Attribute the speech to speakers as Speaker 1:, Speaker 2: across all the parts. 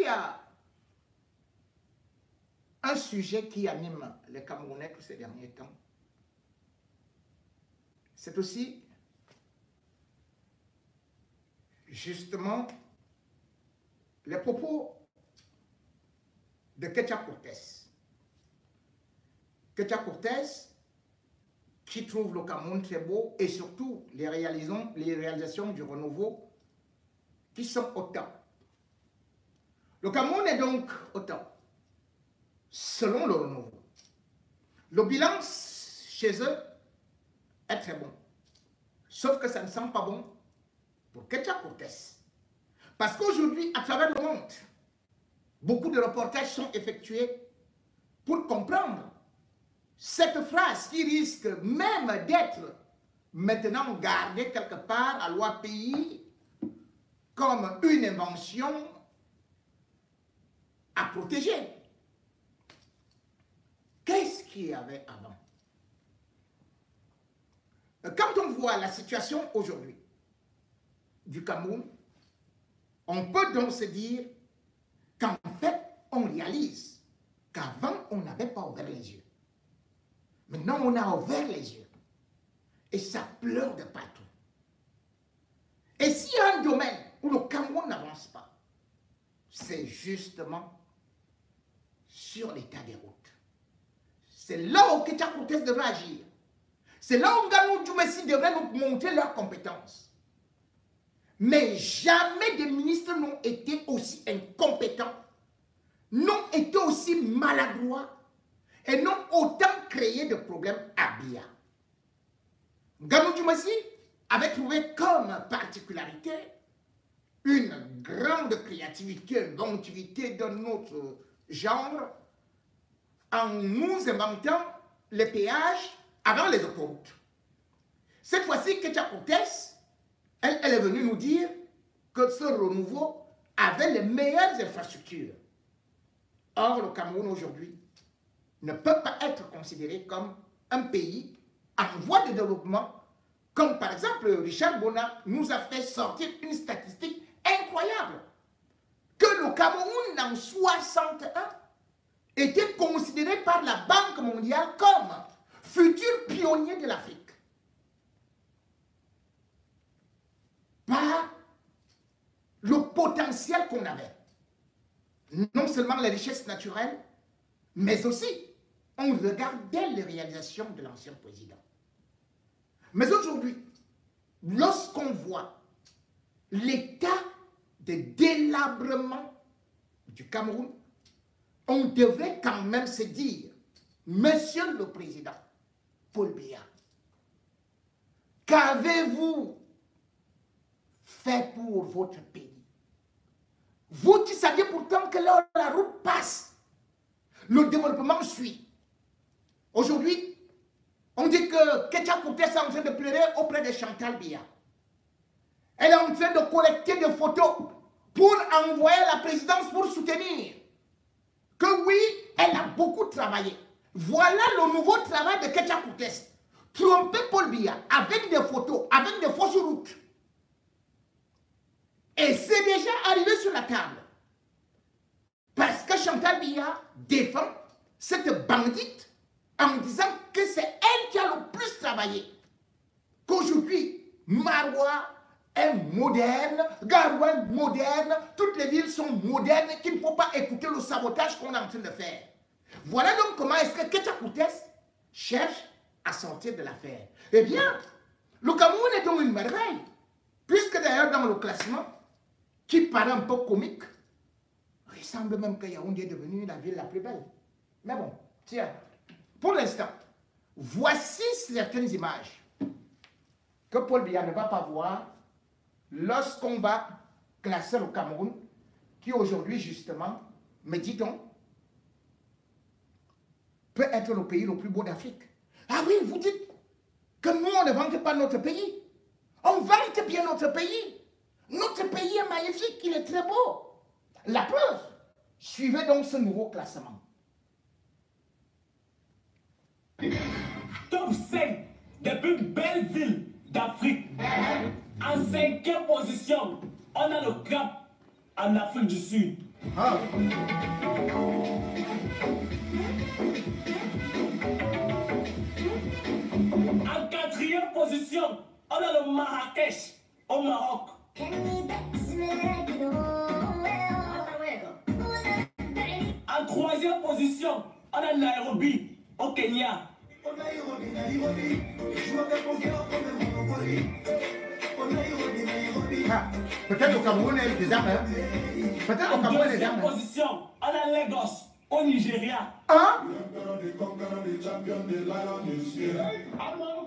Speaker 1: y a un sujet qui anime les Camerounais ces derniers temps, c'est aussi justement les propos de Ketia Cortés. Ketia Cortés qui trouve le Cameroun très beau et surtout les réalisations du renouveau qui sont au top. Le Cameroun est donc au top, selon le renouveau. Le bilan chez eux est très bon, sauf que ça ne sent pas bon pour Ketia Cortés. Parce qu'aujourd'hui, à travers le monde, beaucoup de reportages sont effectués pour comprendre cette phrase qui risque même d'être maintenant gardée quelque part à l'OAPI comme une invention à protéger. Qu'est-ce qu'il y avait avant? Quand on voit la situation aujourd'hui du Cameroun, on peut donc se dire qu'en fait, on réalise qu'avant, on n'avait pas ouvert les yeux. Maintenant, on a ouvert les yeux. Et ça pleure de partout. Et s'il y a un domaine où le Cameroun n'avance pas, c'est justement sur l'état des routes. C'est là où Ketia Cortés devrait agir. C'est là où Nganou Djoumassi devrait nous montrer leurs compétences. Mais jamais des ministres n'ont été aussi incompétents, n'ont été aussi maladroits et n'ont autant créé de problèmes à Bia. Nganou Djoumassi avait trouvé comme particularité une grande créativité, une inventivité de notre genre en nous inventant les péages avant les autoroutes. Cette fois-ci, Ketia Cortés, elle est venue nous dire que ce renouveau avait les meilleures infrastructures. Or, le Cameroun aujourd'hui ne peut pas être considéré comme un pays en voie de développement, comme par exemple Richard Bona nous a fait sortir une statistique incroyable, que le Cameroun en 61 était considéré par la Banque mondiale comme futur pionnier de l'Afrique. Par le potentiel qu'on avait. Non seulement les richesses naturelles, mais aussi, on regardait les réalisations de l'ancien président. Mais aujourd'hui, lorsqu'on voit l'état de délabrement du Cameroun, on devrait quand même se dire, Monsieur le Président, Paul Biya, qu'avez-vous fait pour votre pays? Vous qui saviez pourtant que là la route passe, le développement suit. Aujourd'hui, on dit que Ketia Cortés est en train de pleurer auprès de Chantal Biya. Elle est en train de collecter des photos pour envoyer à la présidence pour soutenir. Que oui, elle a beaucoup travaillé. Voilà le nouveau travail de Ketia Cortés. Tromper Paul Biya avec des photos, avec des fausses routes. Et c'est déjà arrivé sur la table. Parce que Chantal Biya défend cette bandite en disant que c'est elle qui a le plus travaillé. Qu'aujourd'hui, Maroua est moderne, Garoua est moderne, toutes les villes sont modernes, qu'il ne faut pas écouter le sabotage qu'on est en train de faire. Voilà donc comment est-ce que Ketia Cortés cherche à sortir de l'affaire. Eh bien, le Cameroun est donc une merveille. Puisque d'ailleurs dans le classement, qui paraît un peu comique, il semble même que Yaoundé est devenue la ville la plus belle. Mais bon, tiens, pour l'instant, voici certaines images que Paul Biya ne va pas voir lorsqu'on va classer le Cameroun, qui aujourd'hui justement, me dit-on, peut être le pays le plus beau d'Afrique. Ah oui, vous dites que nous, on ne vante pas notre pays. On vante bien notre pays. Notre pays est magnifique, il est très beau. La preuve, suivez donc ce nouveau classement.
Speaker 2: Top 5 des plus belles villes d'Afrique. En 5e position, on a le Cap. en Afrique du Sud.
Speaker 1: Ah.
Speaker 2: En quatrième position, on a le Marrakech au Maroc. En troisième position, on a Nairobi au Kenya.
Speaker 1: Ah, peut-être au Cameroun, des armes. Peut-être au
Speaker 2: En
Speaker 1: Cameroun, des
Speaker 2: deuxième
Speaker 1: armes.
Speaker 2: position, on a Lagos au Nigeria.
Speaker 1: Hein?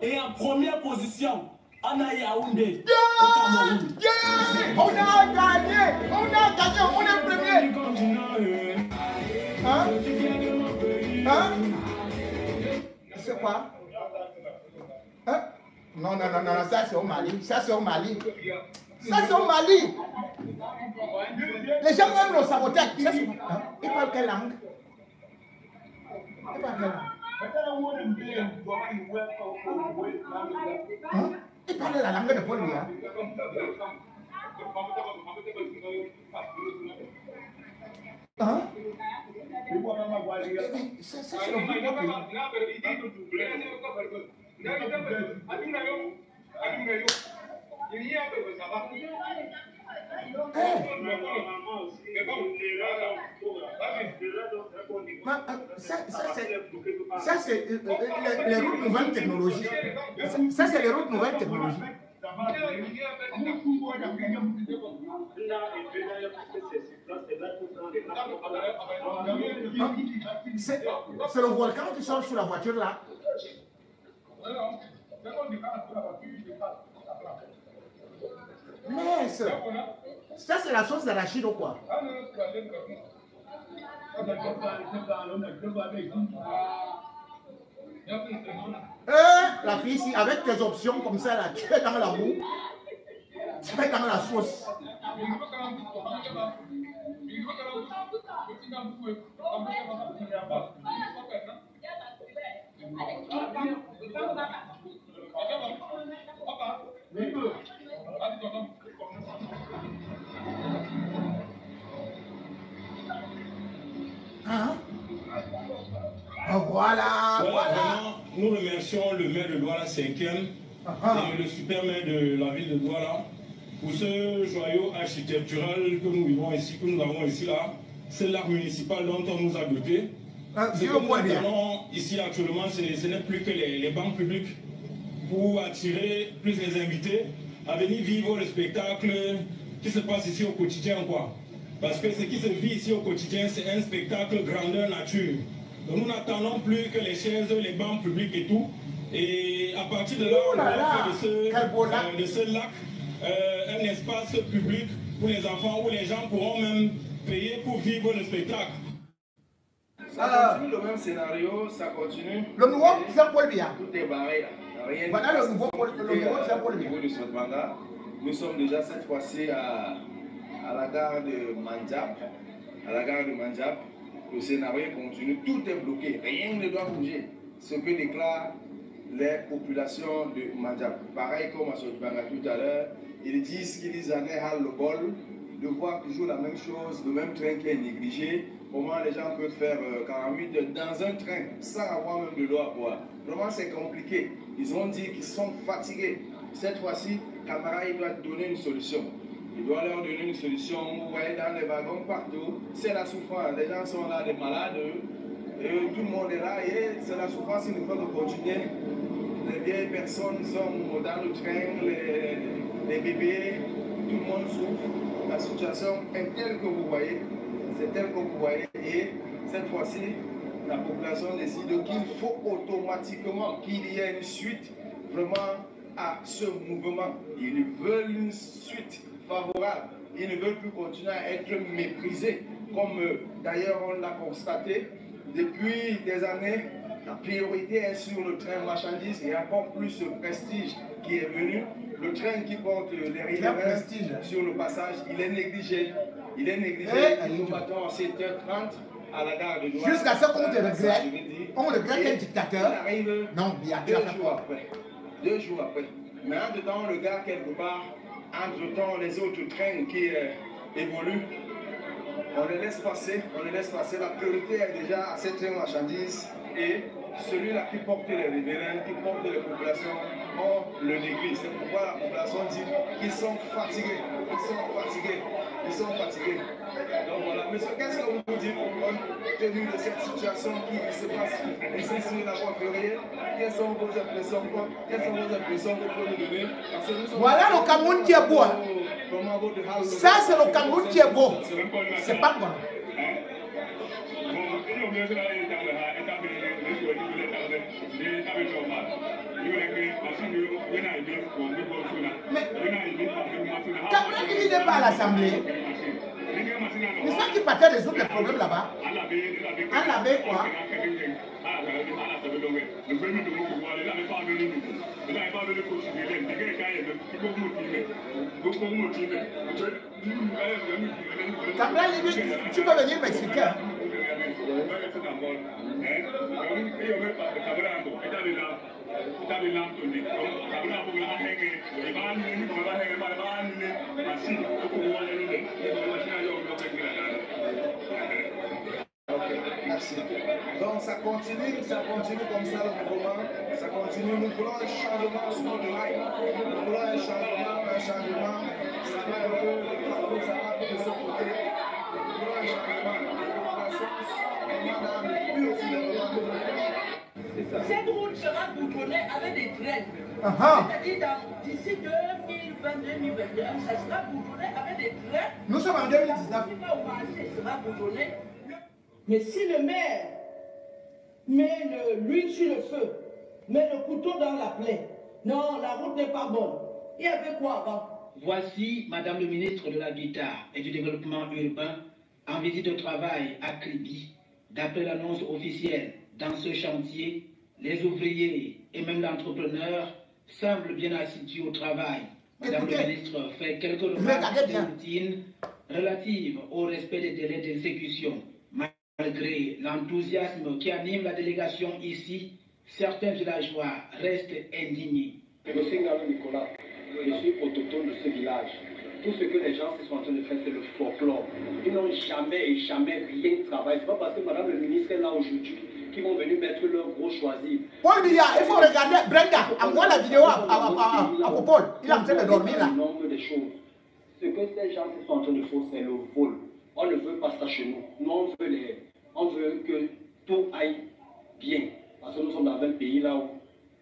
Speaker 2: Et en première position, on a Yaoundé au Cameroun.
Speaker 1: Yeah! On a gagné! On a gagné! On est premier! Hein? Hein? C'est quoi? Hein? Non, non, non, non, ça c'est au Mali. Ça c'est au Mali. Ça c'est au Mali. Les gens aiment le sabotage. Hein? Ils parlent quelle langue? Ils parlent quelle langue? Hein? Ils parlent la langue de Paul Biya. Hein? Ça c'est le vrai pays. Ça c'est les routes nouvelles technologies. Ça c'est les routes nouvelles technologies. C'est le volcan qui sort sur la voiture là. Mais ça c'est la sauce d'arachide ou quoi? La fille ici, avec tes options comme ça, là, tu es dans la boue, tu es dans la sauce. Hein? Oh, voilà.
Speaker 3: Vraiment, nous remercions le maire de Douala 5e et le super maire de la ville de Douala pour ce joyau architectural que nous vivons ici, que nous avons ici là. C'est l'art municipal dont on nous a doté. Ce que nous attendons ici actuellement, ce n'est plus que les banques publiques pour attirer plus les invités à venir vivre le spectacle qui se passe ici au quotidien, quoi. Parce que ce qui se vit ici au quotidien, c'est un spectacle grandeur nature. Donc nous n'attendons plus que les chaises, les bancs publics et tout. Et à partir de là, on va faire de ce lac un espace public pour les enfants où les gens pourront même payer pour vivre le spectacle.
Speaker 4: Ça continue le même scénario, ça continue.
Speaker 1: Le nouveau Pierre-Paul Biya.
Speaker 4: Tout est barré là.
Speaker 1: Voilà le nouveau Pierre-Paul Biya.
Speaker 4: Nous sommes déjà cette fois-ci à la gare de Mandjab. À la gare de Mandjab, le scénario continue, tout est bloqué, rien ne doit bouger. Ce que déclarent les populations de Mandjab. Pareil comme à Sotbanga tout à l'heure, ils disent qu'ils en aient le bol de voir toujours la même chose, le même train qui est négligé. Comment les gens peuvent faire 48 heures dans un train sans avoir même de l'eau à boire. Vraiment, c'est compliqué. Ils ont dit qu'ils sont fatigués. Cette fois-ci, Camara, il doit donner une solution. Il doit leur donner une solution. Vous voyez dans les wagons partout, c'est la souffrance. Les gens sont là, les malades, et tout le monde est là. Et c'est la souffrance, il ne faut que continuer. Les vieilles personnes sont dans le train, les bébés, tout le monde souffre. La situation est telle que vous voyez. C'est tel que vous voyez, et cette fois-ci, la population décide qu'il faut automatiquement qu'il y ait une suite vraiment à ce mouvement. Ils veulent une suite favorable. Ils ne veulent plus continuer à être méprisés, comme d'ailleurs on l'a constaté depuis des années. La priorité est sur le train marchandises et encore plus ce prestige qui est venu. Le train qui porte les riverains sur le passage, il est négligé. Il est négligé. Nous battons à 7h30 à la gare de Douala.
Speaker 1: Jusqu'à ce qu'on te regrette. On regrette un dictateur. Non, bien.
Speaker 4: 2 jours après. 2 jours après. Mais entre-temps, on regarde quelque part. Entre-temps, les autres trains qui évoluent on les laisse passer, La priorité est déjà à cette train marchandise et celui-là qui porte les riverains, qui porte les populations, on le néglige. C'est pourquoi la population dit qu'ils sont fatigués, Donc voilà, monsieur, qu'est-ce que vous dites compte tenu de cette situation qui se passe ici sur la voie février? Quelles sont vos impressions que vous pouvez nous donner?
Speaker 1: Voilà le Cameroun qui est beau. Ça, c'est le Cameroun qui est beau. C'est pas bon. Mais Cameroun, il n'est pas à l'Assemblée. C'est ça qui partait résoudre les problèmes là-bas. En avait quoi? Cameroun, tu peux venir m'expliquer.
Speaker 4: Ok, merci. Donc ça continue comme ça le mouvement, ça continue. Nous voulons un changement sur le rail. Nous voulons un changement. Ça va un peu de ce côté. Nous voulons un changement.
Speaker 5: Cette route sera boutonnée avec des trains. C'est-à-dire d'ici 2020-2021, ça sera boutonné avec des trains.
Speaker 1: Nous sommes en 2019.
Speaker 5: Sera boutonné. Mais si le maire met l'huile sur le feu, met le couteau dans la plaie, non, la route n'est pas bonne. Il y avait quoi avant?
Speaker 6: Voici Madame le ministre de l'Habitat et du Développement urbain en visite de travail à Kribi. D'après l'annonce officielle, dans ce chantier, les ouvriers et même l'entrepreneur semblent bien assidus au travail. Madame le ministre fait quelques remarques routines relatives au respect des délais d'exécution. Malgré l'enthousiasme qui anime la délégation ici, certains villageois restent indignés.
Speaker 7: Je suis Ngalo Nicolas, je suis autochtone de ce village. Tout ce que les gens sont en train de faire, c'est le folklore. Ils n'ont jamais rien travaillé. Ce n'est pas parce que Madame le ministre est là aujourd'hui qu'ils vont venir mettre leur gros choisir.
Speaker 1: Paul Biya, il faut regarder, Brenda, envoie la vidéo à Popol. Il est en train de dormir là.
Speaker 7: Des choses. Ce que ces gens sont en train de faire, c'est le vol. On ne veut pas ça chez nous. Nous, on veut que tout aille bien. Parce que nous sommes dans un pays là où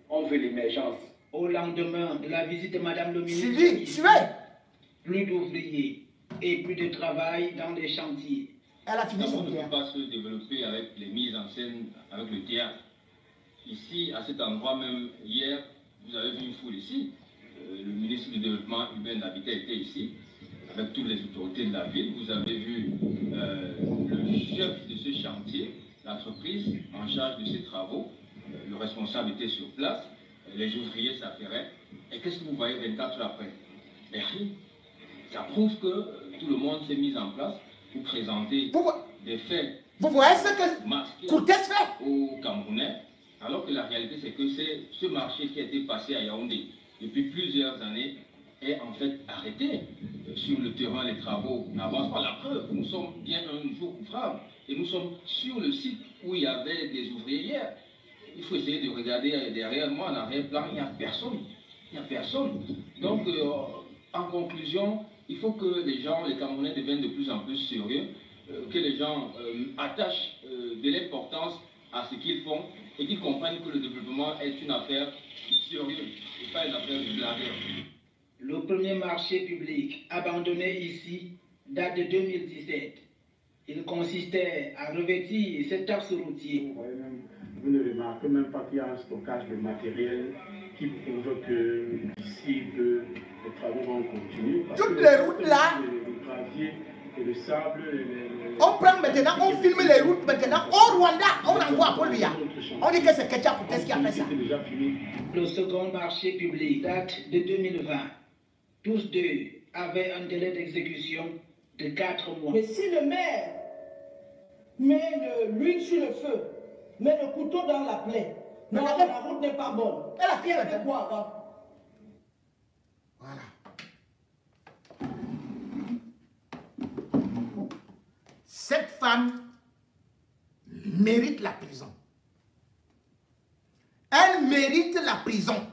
Speaker 7: on veut l'émergence.
Speaker 6: Au lendemain de la visite de Madame le ministre, plus d'ouvriers et plus de travail dans les chantiers.
Speaker 1: Elle a fini son
Speaker 8: ne peut pas se développer avec les mises en scène, avec le théâtre. Ici, à cet endroit même, hier, vous avez vu une foule ici. Le ministre du Développement urbain et de l'Habitat était ici, avec toutes les autorités de la ville. Vous avez vu le chef de ce chantier, l'entreprise en charge de ces travaux. Le responsable était sur place, les ouvriers s'affairaient. Et qu'est-ce que vous voyez 24 heures après? Rien. Ça prouve que tout le monde s'est mis en place pour présenter des faits.
Speaker 1: Vous voyez ce que Courtes fait
Speaker 8: aux Camerounais, alors que la réalité c'est que c'est ce marché qui a été passé à Yaoundé depuis plusieurs années est en fait arrêté. Sur le terrain, les travaux n'avancent pas. La preuve, nous sommes bien un jour ouvrable et nous sommes sur le site où il y avait des ouvriers hier. Il faut essayer de regarder derrière moi, en arrière-plan, il n'y a personne. Il n'y a personne. Donc, en conclusion, il faut que les gens, les Camerounais deviennent de plus en plus sérieux, que les gens attachent de l'importance à ce qu'ils font et qu'ils comprennent que le développement est une affaire sérieuse et pas une affaire de blagueur.
Speaker 6: Le premier marché public abandonné ici date de 2017. Il consistait à revêtir cet axe routier.
Speaker 9: Vous ne remarquez même pas qu'il y a un stockage de matériel qui prouve que d'ici les travaux vont continuer.
Speaker 1: Toutes les routes là,
Speaker 9: le gravier et le sable.
Speaker 1: On prend maintenant, on filme les routes maintenant. Au Rwanda, on envoie à Paul Biya. On dit que c'est Ketchup Courtes qui a fait ça.
Speaker 6: Le second marché public date de 2020. Tous deux avaient un délai d'exécution de 4 mois.
Speaker 5: Mais si le maire met l'huile sur le feu, met le couteau dans la plaie, non, la route n'est pas bonne. Il y avait quoi avant?
Speaker 1: Voilà. cette femme mérite la prison. Elle mérite la prison.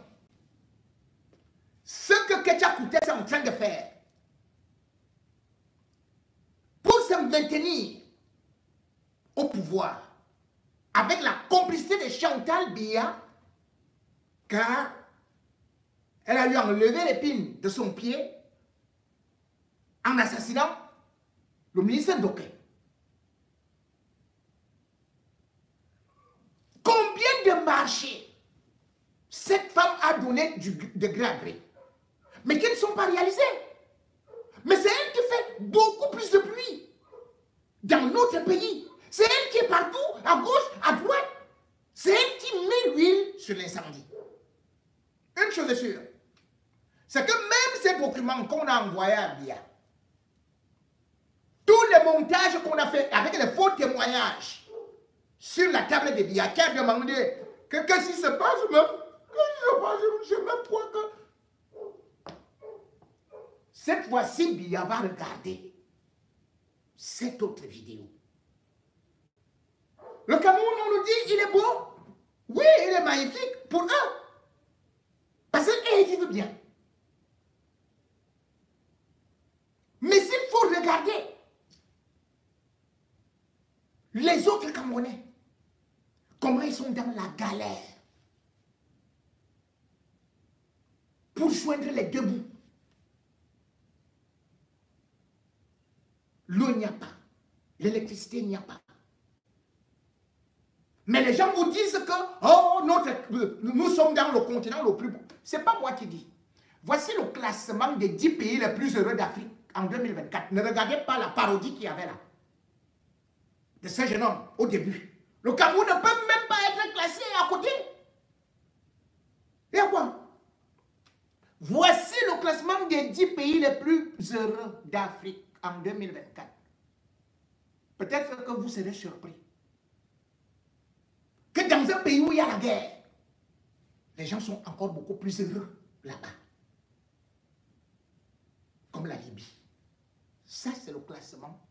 Speaker 1: Ce que Ketia Kouté est en train de faire pour se maintenir au pouvoir avec la complicité de Chantal Biya, car elle a eu enlevé l'épine de son pied en assassinant le ministre Doké. Combien de marchés cette femme a donné de gré à gré, mais qui ne sont pas réalisés? Mais c'est elle qui fait beaucoup plus de bruit dans notre pays. C'est elle qui est partout, à gauche, à droite. C'est elle qui met l'huile sur l'incendie. Une chose est sûre, c'est que même ces documents qu'on a envoyés à Biya, tous les montages qu'on a fait avec les faux témoignages sur la table de Biya, qui a demandé qu'est-ce qui se passe, je ne sais même pas que... Cette fois-ci, Biya va regarder cette autre vidéo. Le Cameroun, on nous dit, il est beau. Oui, il est magnifique pour eux. Parce qu'ils vivent bien. Mais s'il faut regarder les autres Camerounais, comment ils sont dans la galère pour joindre les deux bouts. L'eau, il n'y a pas. L'électricité, il n'y a pas. Mais les gens vous disent que oh, nous sommes dans le continent le plus beau. Ce n'est pas moi qui dis. Voici le classement des 10 pays les plus heureux d'Afrique en 2024. Ne regardez pas la parodie qu'il y avait là. De ce jeune homme au début. Le Cameroun ne peut même pas être classé à côté. Et à quoi? Voici le classement des 10 pays les plus heureux d'Afrique en 2024. Peut-être que vous serez surpris que dans un pays où il y a la guerre, les gens sont encore beaucoup plus heureux là-bas. Comme la Libye. Ça, c'est le classement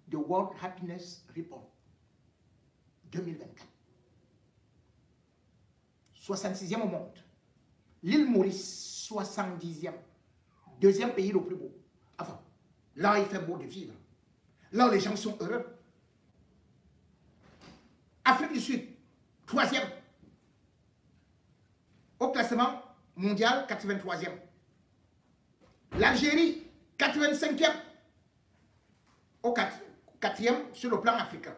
Speaker 1: de World Happiness Report 2024. 66e au monde. L'île Maurice, 70e. Deuxième pays le plus beau. Enfin, là, il fait beau de vivre. Là où les gens sont heureux. Afrique du Sud, 3e. Au classement mondial, 83e. L'Algérie, 85e. Au 4e sur le plan africain.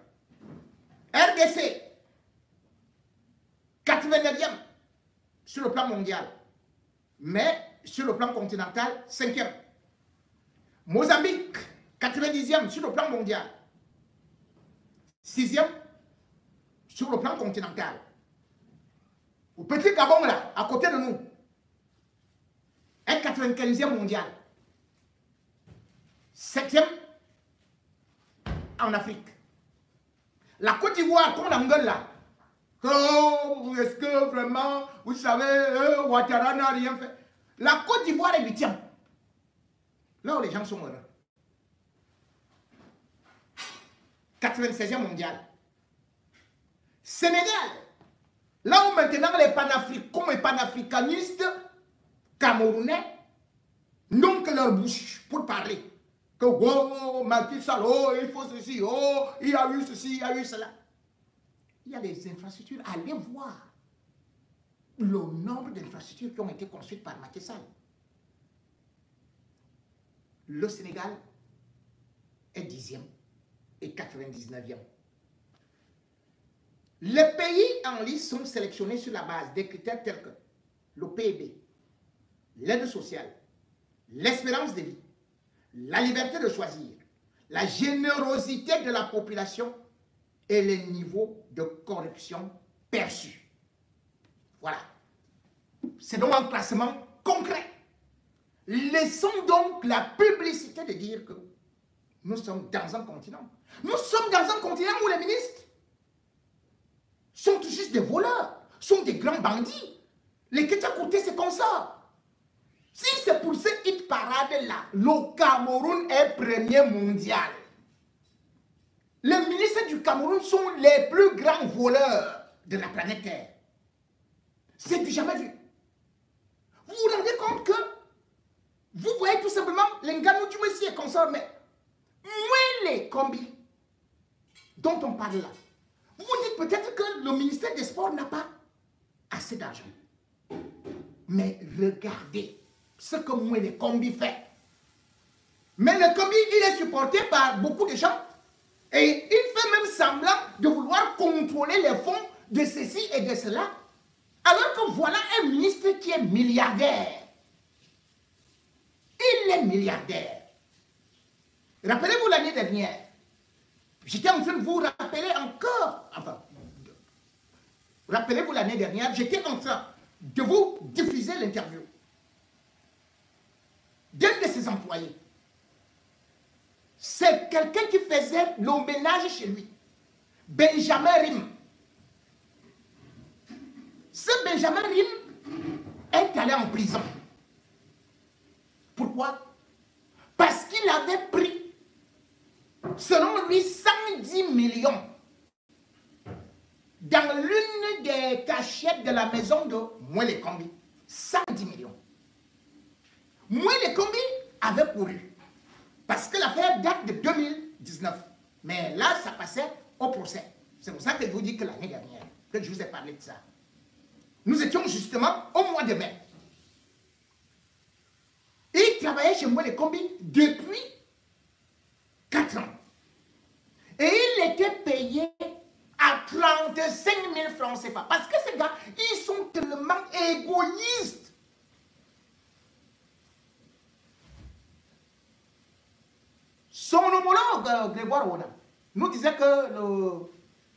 Speaker 1: RDC, 89e sur le plan mondial. Mais sur le plan continental, 5e. Mozambique, 90e sur le plan mondial. 6e sur le plan continental. Au petit Gabon, là, à côté de nous, est 95e mondial. 7e en Afrique. La Côte d'Ivoire, qu'on engueule là, oh, est-ce que vraiment, vous savez, Ouattara n'a rien fait. La Côte d'Ivoire est 8e. Là où les gens sont heureux. 96e mondial. Sénégal, là où maintenant les panafricanistes camerounais n'ont que leur bouche pour parler. Que oh, Macky Sall, oh, il faut ceci, oh, il y a eu ceci, il y a eu cela. Il y a des infrastructures. Allez voir le nombre d'infrastructures qui ont été construites par Macky Sall. Le Sénégal est 10e et 99e. Les pays en lice sont sélectionnés sur la base des critères tels que le PIB, l'aide sociale, l'espérance de vie, la liberté de choisir, la générosité de la population et les niveaux de corruption perçus. Voilà. C'est donc un classement concret. Laissons donc la publicité de dire que nous sommes dans un continent. Nous sommes dans un continent où les ministres sont tout juste des voleurs, sont des grands bandits. Les Ketia Kouté, c'est comme ça. Si c'est pour ce hit parade-là, le Cameroun est premier mondial. les ministres du Cameroun sont les plus grands voleurs de la planète Terre. C'est du jamais vu. Vous vous rendez compte que vous voyez tout simplement les Nganou du Messie et consorts, mais moins les combis dont on parle là. Vous vous dites peut-être que le ministère des Sports n'a pas assez d'argent. Mais regardez ce que moi les combis fait. Mais le combi, il est supporté par beaucoup de gens. Et il fait même semblant de vouloir contrôler les fonds de ceci et de cela. Alors que voilà un ministre qui est milliardaire. Il est milliardaire. Rappelez-vous l'année dernière. J'étais en train de vous rappeler encore. Enfin, rappelez-vous l'année dernière, j'étais en train de vous diffuser l'interview d'un de ses employés. C'est quelqu'un qui faisait le ménage chez lui. Benjamin Rim. Ce Benjamin Rim est allé en prison. Pourquoi? Parce qu'il avait pris, selon lui, 110 millions dans l'une des cachettes de la maison de Mouélé Kombi. 110 millions. Mouélé Kombi avait couru. Parce que l'affaire date de 2019. Mais là, ça passait au procès. C'est pour ça que je vous dis que l'année dernière, que je vous ai parlé de ça. Nous étions justement au mois de mai. Il travaillait chez Mouélé Kombi depuis 4 ans. Et il était payé à 35 000 francs CFA. Parce que ces gars, ils sont tellement égoïstes. Son homologue, Grégoire Ouona, nous disait que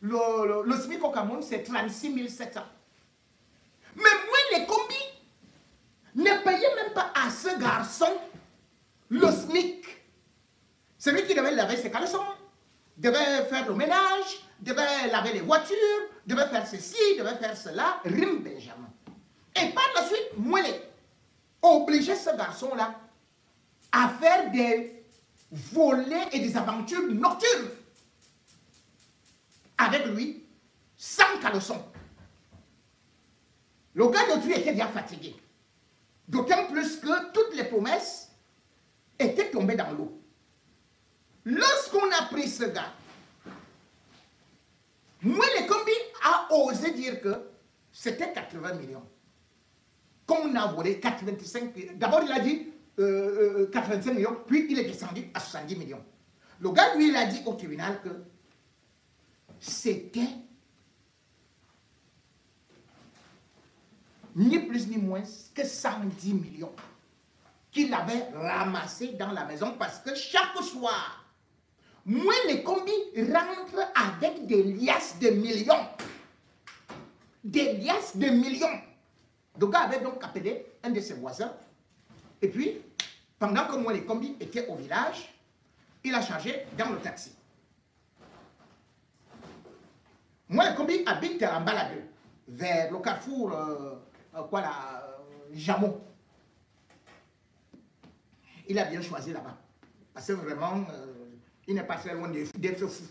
Speaker 1: le SMIC au Cameroun, c'est 36 700. Mais moi, les combis ne payaient même pas à ce garçon le SMIC. Celui qui devait laver ses caleçons, devait faire le ménage, devait laver les voitures, devait faire ceci, devait faire cela, Rim Benjamin. Et par la suite, moi, obligeait ce garçon-là à faire des volets et des aventures nocturnes. Avec lui, sans caleçon. Le gars de lui était déjà fatigué. D'autant plus que toutes les promesses étaient tombées dans l'eau. Lorsqu'on a pris ce gars, Mouélé Kombi a osé dire que c'était 80 millions. Qu'on a volé 85. D'abord, il a dit 85 millions, puis il est descendu à 70 millions. Le gars, lui, il a dit au tribunal que c'était ni plus ni moins que 110 millions qu'il avait ramassé dans la maison parce que chaque soir, Mouélé Kombi rentre avec des liasses de millions. Des liasses de millions. Le gars avait donc appelé un de ses voisins. Et puis, pendant que Mouélé Kombi était au village, il a chargé dans le taxi. Mouélé Kombi habite en Baladeux, vers le carrefour, Jamon. Il a bien choisi là-bas. Parce que vraiment, il n'est pas très loin d'être fou.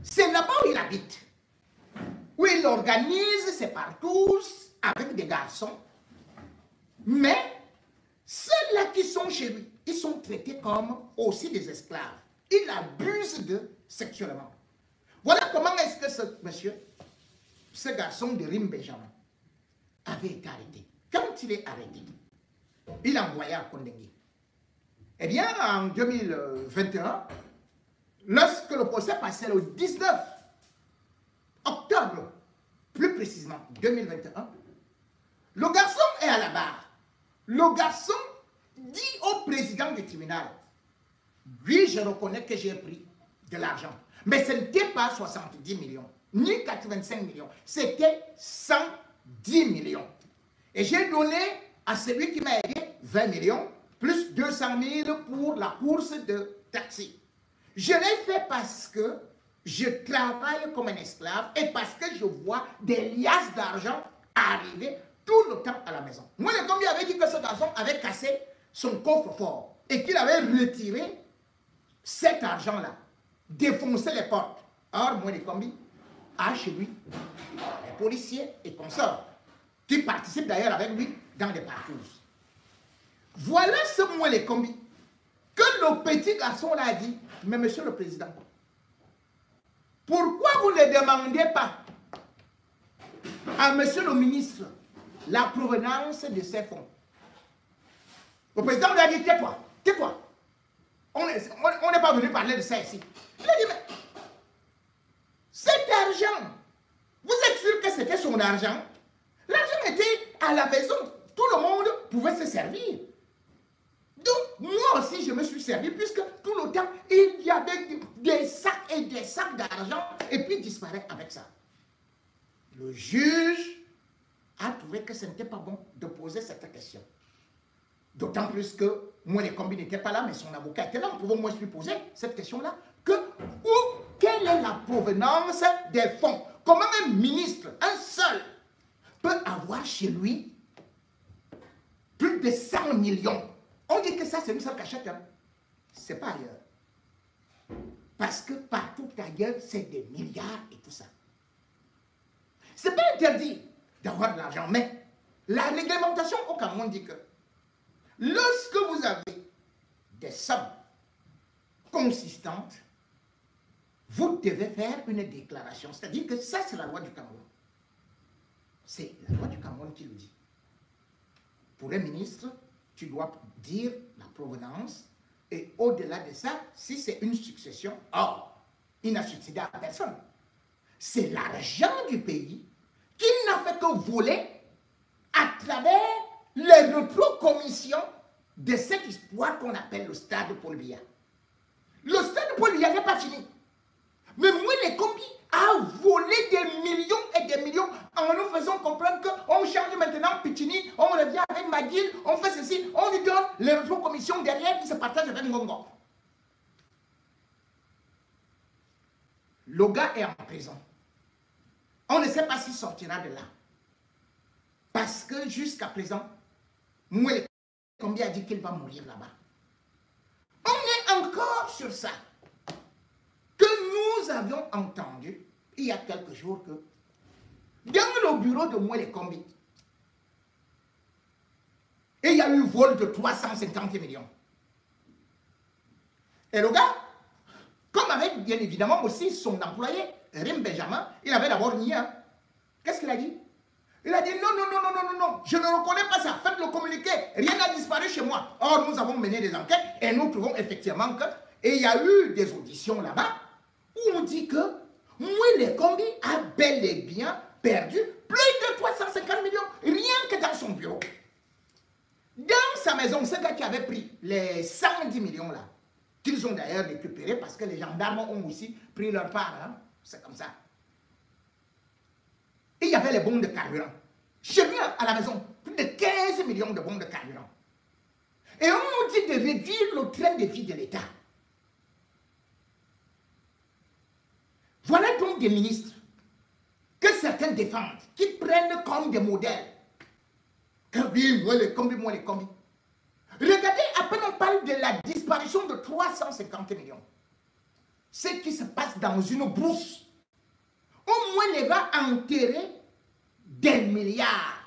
Speaker 1: C'est là-bas où il habite. Où il organise ses parcours avec des garçons. Mais ceux-là qui sont chez lui, ils sont traités comme aussi des esclaves. Il abuse d'eux sexuellement. Voilà comment est-ce que ce monsieur, ce garçon de Rim Benjamin, avait été arrêté. Quand il est arrêté, il a envoyé à Kondengui. Eh bien, en 2021, lorsque le procès passait le 19 octobre, plus précisément 2021, le garçon est à la barre. Le garçon dit au président du tribunal, oui, je reconnais que j'ai pris de l'argent, mais ce n'était pas 70 millions, ni 85 millions, c'était 110 millions. Et j'ai donné à celui qui m'a aidé 20 millions, plus 200 000 pour la course de taxi. Je l'ai fait parce que je travaille comme un esclave et parce que je vois des liasses d'argent arriver tout le temps à la maison. Moi, le commis avait dit que ce garçon avait cassé son coffre-fort et qu'il avait retiré cet argent-là défoncer les portes. Or, Mouele Kombi a chez lui les policiers et consorts qui participent d'ailleurs avec lui dans des parcours. Voilà ce Mouele Kombi que le petit garçon l'a dit. Mais monsieur le président, pourquoi vous ne demandez pas à monsieur le ministre la provenance de ces fonds? Le président lui a dit, tais-toi, tais-toi. On n'est pas venu parler de ça ici. Il a dit, mais cet argent, vous êtes sûr que c'était son argent? L'argent était à la maison. Tout le monde pouvait se servir. Donc, moi aussi, je me suis servi, puisque tout le temps, il y avait des sacs et des sacs d'argent, et puis disparaît avec ça. Le juge a trouvé que ce n'était pas bon de poser cette question. D'autant plus que Mouele Kombi n'était pas là, mais son avocat était là. Nous pouvons moins lui poser cette question-là. Quelle est la provenance des fonds? Comment un ministre, un seul, peut avoir chez lui plus de 100 millions? On dit que ça, c'est une seule cachette. Hein? Ce n'est pas ailleurs. Parce que partout ailleurs, c'est des milliards et tout ça. Ce n'est pas interdit d'avoir de l'argent, mais la réglementation au Cameroun dit que lorsque vous avez des sommes consistantes, vous devez faire une déclaration. C'est-à-dire que ça, c'est la loi du Cameroun. C'est la loi du Cameroun qui le dit. Pour un ministre, tu dois dire la provenance, et au-delà de ça, si c'est une succession, il n'a succédé à personne. C'est l'argent du pays qu'il n'a fait que voler à travers les rétrocommissions de cette histoire qu'on appelle le stade Paul Biya. Le stade Paul Biya n'est pas fini. Mais Mouele Kombi a volé des millions et des millions en nous faisant comprendre qu'on change maintenant Pichini, on revient avec Maguil, on fait ceci, on lui donne les rétrocommissions derrière qui se partagent avec Ngongo. Le gars est en prison. On ne sait pas s'il sortira de là. Parce que jusqu'à présent, Mouele Kombi a dit qu'il va mourir là-bas. On est encore sur ça. Que nous avions entendu, il y a quelques jours, que dans le bureau de Mouele Kombi, il y a eu vol de 350 millions. Et le gars, comme avec bien évidemment aussi son employé, Rim Benjamin, il avait d'abord nié. Qu'est-ce qu'il a dit? Il a dit non, je ne reconnais pas ça, faites le communiqué, rien n'a disparu chez moi. Or, nous avons mené des enquêtes et nous trouvons effectivement que, et il y a eu des auditions là-bas, où on dit que Mouele Kombi a bel et bien perdu plus de 350 millions, rien que dans son bureau. Dans sa maison, ce gars qui avait pris les 110 millions là, qu'ils ont d'ailleurs récupérés parce que les gendarmes ont aussi pris leur part, hein? C'est comme ça. Et il y avait les bombes de carburant. Chez lui, à la maison, plus de 15 millions de bombes de carburant. Et on nous dit de réduire le train de vie de l'État. Voilà donc des ministres que certains défendent, qui prennent comme des modèles. Que oui, Mouele Kombi. Regardez, à peine on parle de la disparition de 350 millions. Ce qui se passe dans une brousse. Au moins, il va enterrer des milliards.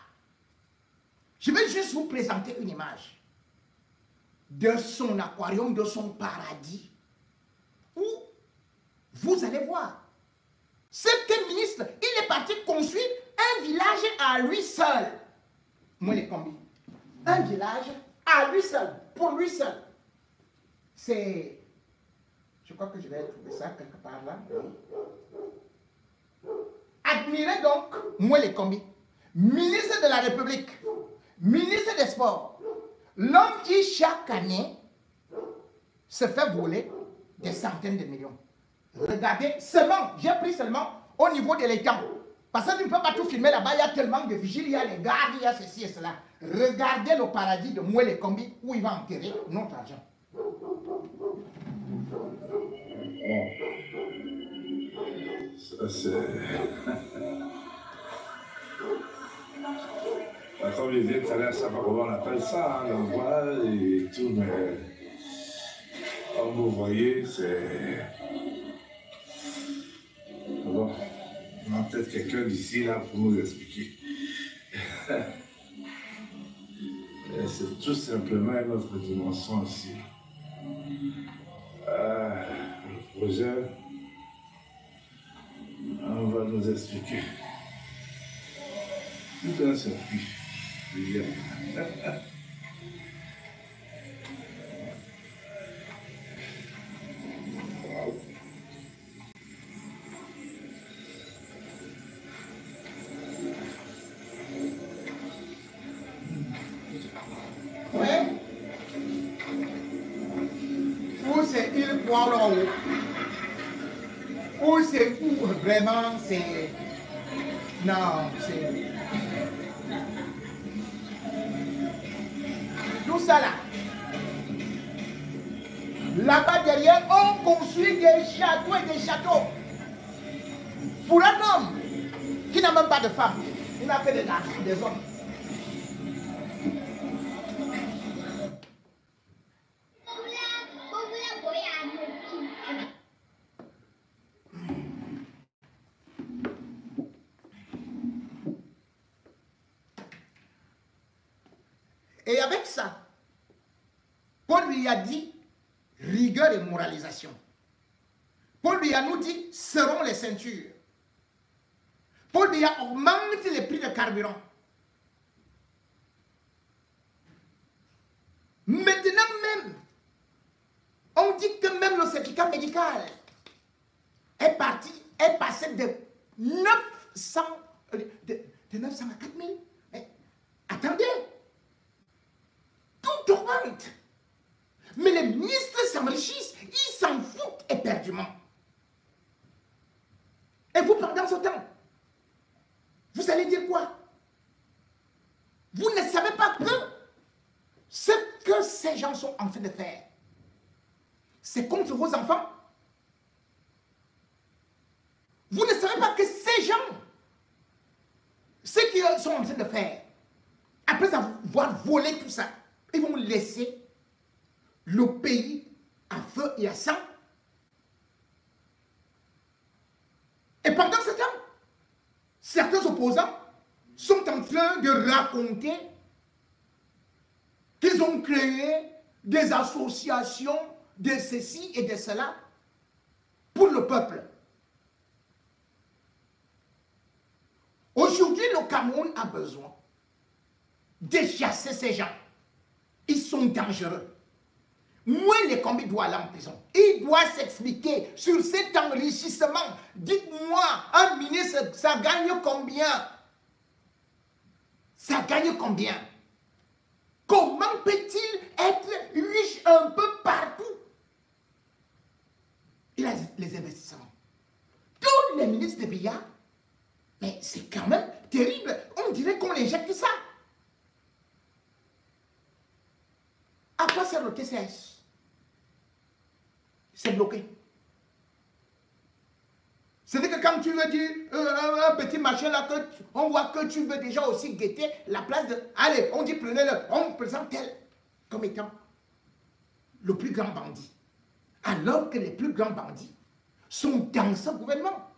Speaker 1: Je vais juste vous présenter une image de son aquarium, de son paradis, où vous allez voir. Cet ministre, il est parti construire un village à lui seul. Mouele Kombi. Un village à lui seul, pour lui seul. C'est... Je crois que je vais trouver ça quelque part là. Admirez donc Mouele Kombi, ministre de la République, ministre des Sports, l'homme qui chaque année se fait voler des centaines de millions. Regardez, seulement, j'ai pris seulement au niveau de l'étang. Parce que tu ne peux pas tout filmer là-bas, il y a tellement de vigiles, il y a les gardes, il y a ceci et cela. Regardez le paradis de Mouele Kombi où il va enterrer notre argent.
Speaker 10: Ça c'est... Comme les vieilles salaires, ça va comment on appelle ça, hein, le voile et tout, mais comme vous voyez, c'est... peut-être quelqu'un d'ici là pour nous expliquer. C'est tout simplement une autre dimension ici. Le projet, on va nous expliquer. Tout un circuit. Bien.
Speaker 1: Ou c'est il point là haut, ou c'est où vraiment c'est. Non, c'est. Tout ça là. Là-bas derrière, on construit des châteaux et des châteaux. Pour un homme qui n'a même pas de femme, il n'a que des hommes. Et avec ça, Paul lui a dit rigueur et moralisation. Paul lui a nous dit serrons les ceintures. Paul lui a augmenté les prix de carburant. Maintenant même, on dit que même le certificat médical est passé de 900 à 4000. Mais attendez, tout augmente. Mais les ministres s'enrichissent, ils s'en foutent éperdument. Et vous, pendant ce temps, vous allez dire quoi? Vous ne savez pas que ce que ces gens sont en train de faire, c'est contre vos enfants. Vous ne savez pas que ces gens, ce qu'ils sont en train de faire, après avoir volé tout ça, ils vont laisser le pays à feu et à sang. Et pendant ce temps, certains opposants sont en train de raconter qu'ils ont créé des associations de ceci et de cela pour le peuple. Aujourd'hui, le Cameroun a besoin de chasser ces gens. Ils sont dangereux. Moi, les combis doit aller en prison. Il doit s'expliquer sur cet enrichissement. Dites-moi, un ministre, ça gagne combien? Ça gagne combien? Comment peut-il être riche un peu partout? Il a les investissements. Tous les ministres de Biya, mais c'est quand même terrible. On dirait qu'on injecte ça. À quoi sert le TCS? C'est bloqué. C'est-à-dire que quand tu veux dire un petit machin là, on voit que tu veux déjà aussi guetter la place de... Allez, on dit prenez-le, on présente tel comme étant le plus grand bandit. Alors que les plus grands bandits sont dans ce gouvernement.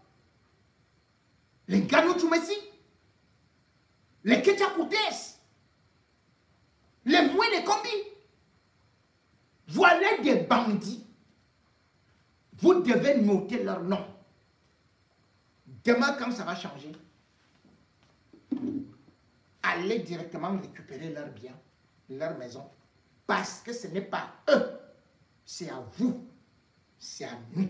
Speaker 1: Les Ganou Messi, les Ketchakoutes, les Moué, les Kombi. Voilà des bandits. Vous devez noter leur nom. Demain, quand ça va changer, allez directement récupérer leurs biens, leur maison. Parce que ce n'est pas eux, c'est à vous, c'est à nous.